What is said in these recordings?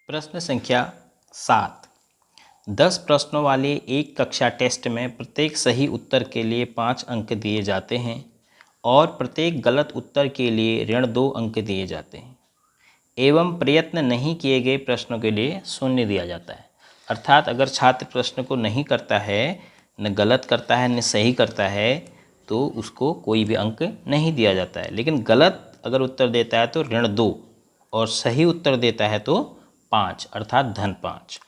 प्रश्न संख्या 7। 10 प्रश्नों वाले एक कक्षा टेस्ट में प्रत्येक सही उत्तर के लिए 5 अंक दिए जाते हैं और प्रत्येक गलत उत्तर के लिए ऋण 2 अंक दिए जाते हैं एवं प्रयत्न नहीं किए गए प्रश्नों के लिए 0 दिया जाता है। अर्थात अगर छात्र प्रश्न को नहीं करता है, न गलत करता है न सही करता है, तो उसको कोई भी अंक नहीं दिया जाता है। लेकिन गलत अगर उत्तर देता है तो ऋण 2 और सही उत्तर देता है तो 5 अर्थात धन 5।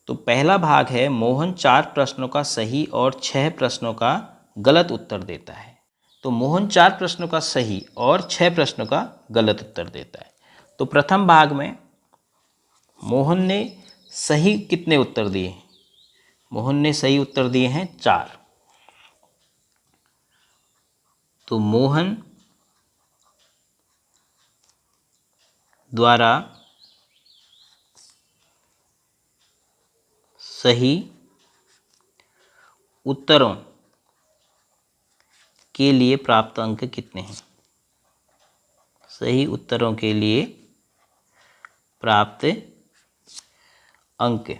तो पहला भाग है, मोहन 4 प्रश्नों का सही और 6 प्रश्नों का गलत उत्तर देता है। तो मोहन 4 प्रश्नों का सही और 6 प्रश्नों का गलत उत्तर देता है। तो प्रथम भाग में मोहन ने सही कितने उत्तर दिए? मोहन ने सही उत्तर दिए हैं 4। तो मोहन द्वारा सही उत्तरों के लिए प्राप्त अंक कितने हैं? सही उत्तरों के लिए प्राप्त अंक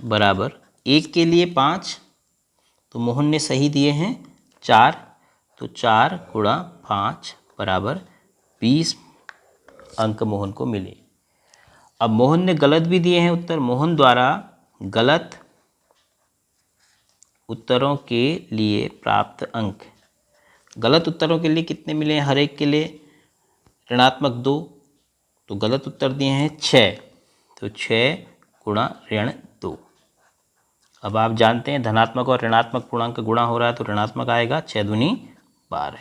बराबर 1 के लिए 5। तो मोहन ने सही दिए हैं 4, तो 4 गुणा 5 बराबर 20 अंक मोहन को मिले। अब मोहन ने गलत भी दिए हैं उत्तर। मोहन द्वारा गलत उत्तरों के लिए प्राप्त अंक, गलत उत्तरों के लिए कितने मिले हैं? हर एक के लिए ऋणात्मक 2, तो गलत उत्तर दिए हैं 6, तो 6 गुणा ऋण 2। अब आप जानते हैं धनात्मक और ऋणात्मक पूर्णांक गुणा हो रहा है तो ऋणात्मक आएगा, 6 दूनी 12।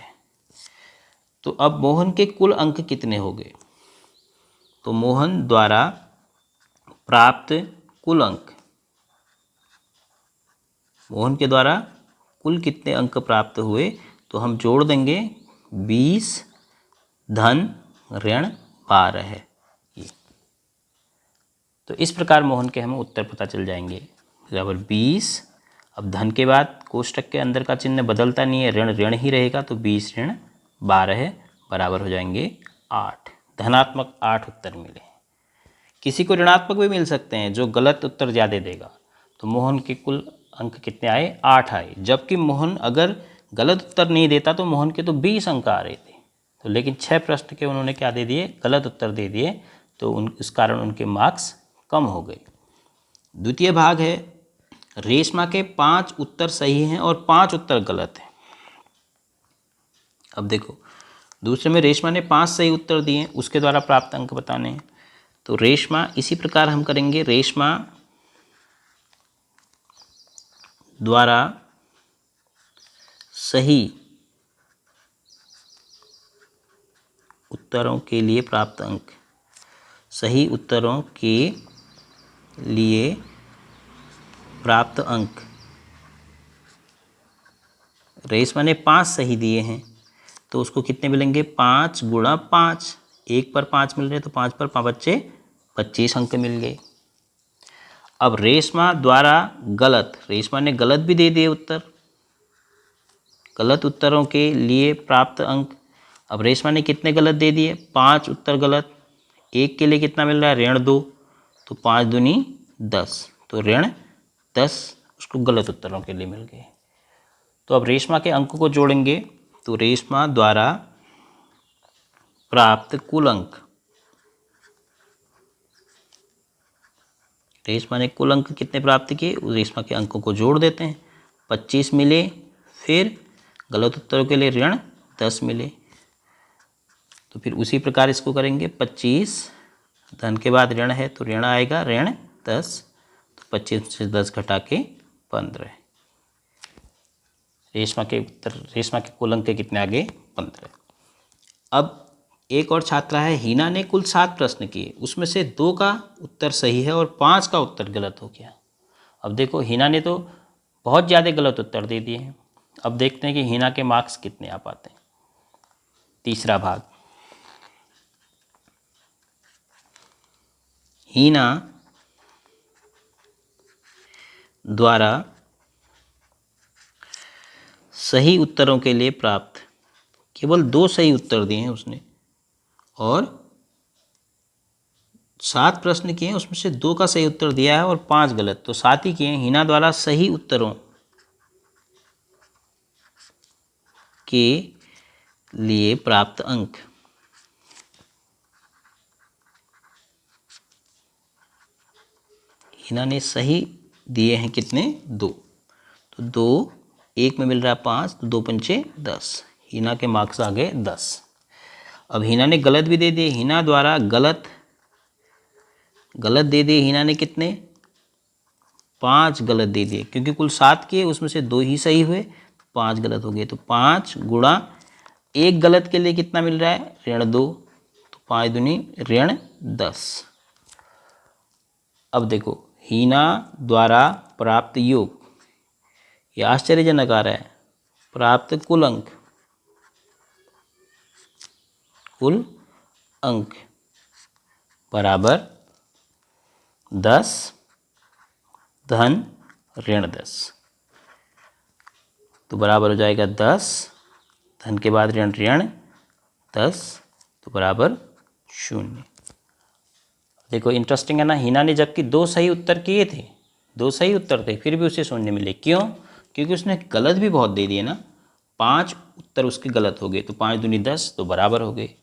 तो अब मोहन के कुल अंक कितने हो गए? तो मोहन द्वारा प्राप्त कुल अंक, मोहन के द्वारा कुल कितने अंक प्राप्त हुए? तो हम जोड़ देंगे 20 धन ऋण 12 है ये। तो इस प्रकार मोहन के हमें उत्तर पता चल जाएंगे बराबर 20। अब धन के बाद कोष्टक के अंदर का चिन्ह बदलता नहीं है, ऋण ऋण ही रहेगा, तो 20 ऋण 12 बराबर हो जाएंगे 8। धनात्मक 8 उत्तर मिले। किसी को ऋणात्मक भी मिल सकते हैं जो गलत उत्तर ज़्यादा देगा। तो मोहन के कुल अंक कितने आए? 8 आए। जबकि मोहन अगर गलत उत्तर नहीं देता तो मोहन के तो 20 अंक आ रहे थे, तो लेकिन 6 प्रश्न के उन्होंने क्या दे दिए? गलत उत्तर दे दिए, तो इस कारण उनके मार्क्स कम हो गए। द्वितीय भाग है, रेशमा के 5 उत्तर सही हैं और 5 उत्तर गलत हैं। अब देखो, दूसरे में रेशमा ने 5 सही उत्तर दिए हैं, उसके द्वारा प्राप्त अंक बताने हैं। तो रेशमा इसी प्रकार हम करेंगे, रेशमा द्वारा सही उत्तरों के लिए प्राप्त अंक, सही उत्तरों के लिए प्राप्त अंक, रेशमा ने 5 सही दिए हैं तो उसको कितने मिलेंगे? 5 गुणा 5, 1 पर 5 मिल रहे तो 5 पर 5 बच्चे 25 अंक मिल गए। अब रेशमा द्वारा गलत, रेशमा ने गलत भी दे दिए उत्तर, गलत उत्तरों के लिए प्राप्त अंक। अब रेशमा ने कितने गलत दे दिए? 5 उत्तर गलत। 1 के लिए कितना मिल रहा है? ऋण 2, तो 5 दूनी 10, तो ऋण 10 उसको गलत उत्तरों के लिए मिल गए। तो अब रेशमा के अंक को जोड़ेंगे, तो रेशमा द्वारा प्राप्त कुल अंक, रेशमा ने कुल अंक कितने प्राप्त किए? रेशमा के अंकों को जोड़ देते हैं, 25 मिले, फिर गलत उत्तरों के लिए ऋण 10 मिले। तो फिर उसी प्रकार इसको करेंगे, 25 धन के बाद ऋण है तो ऋण आएगा, ऋण 10, तो 25 से 10 घटा के 15। रेशमा के उत्तर, रेशमा के कुल अंक कितने आ गए? 15। अब एक और छात्रा है, हीना ने कुल 7 प्रश्न किए, उसमें से 2 का उत्तर सही है और 5 का उत्तर गलत हो गया। अब देखो, हीना ने तो बहुत ज़्यादा गलत उत्तर दे दिए हैं। अब देखते हैं कि हीना के मार्क्स कितने आ पाते हैं। तीसरा भाग, हीना द्वारा सही उत्तरों के लिए प्राप्त, केवल 2 सही उत्तर दिए हैं उसने और 7 प्रश्न किए हैं, उसमें से 2 का सही उत्तर दिया है और 5 गलत, तो 7 ही किए हैं। हिना द्वारा सही उत्तरों के लिए प्राप्त अंक। हिना ने सही दिए हैं कितने? 2। तो 2, 1 में मिल रहा है 5, तो 2 पंचे 10। हिना के मार्क्स आ गए 10। अब हिना ने गलत भी दे दिए। हिना द्वारा गलत दे दिए हिना ने कितने? 5 गलत दे दिए, क्योंकि कुल 7 किए, उसमें से 2 ही सही हुए, 5 गलत हो गए। तो 5 गुणा 1 गलत के लिए कितना मिल रहा है? ऋण 2। तो 5 दूनी ऋण 10। अब देखो, हिना द्वारा प्राप्त योग, ये आश्चर्यजनक आ रहा है। प्राप्त कुल अंक बराबर 10 धन ऋण 10। तो बराबर हो जाएगा 10, धन के बाद ऋण 10, तो बराबर 0। देखो इंटरेस्टिंग है ना। हिना ने जबकि 2 सही उत्तर किए थे, 2 सही उत्तर थे, फिर भी उसे 0 मिले। क्यों? क्योंकि उसने गलत भी बहुत दे दिए ना। 5 उत्तर उसके गलत हो गए, तो 5 दूनी 10, तो बराबर हो गए।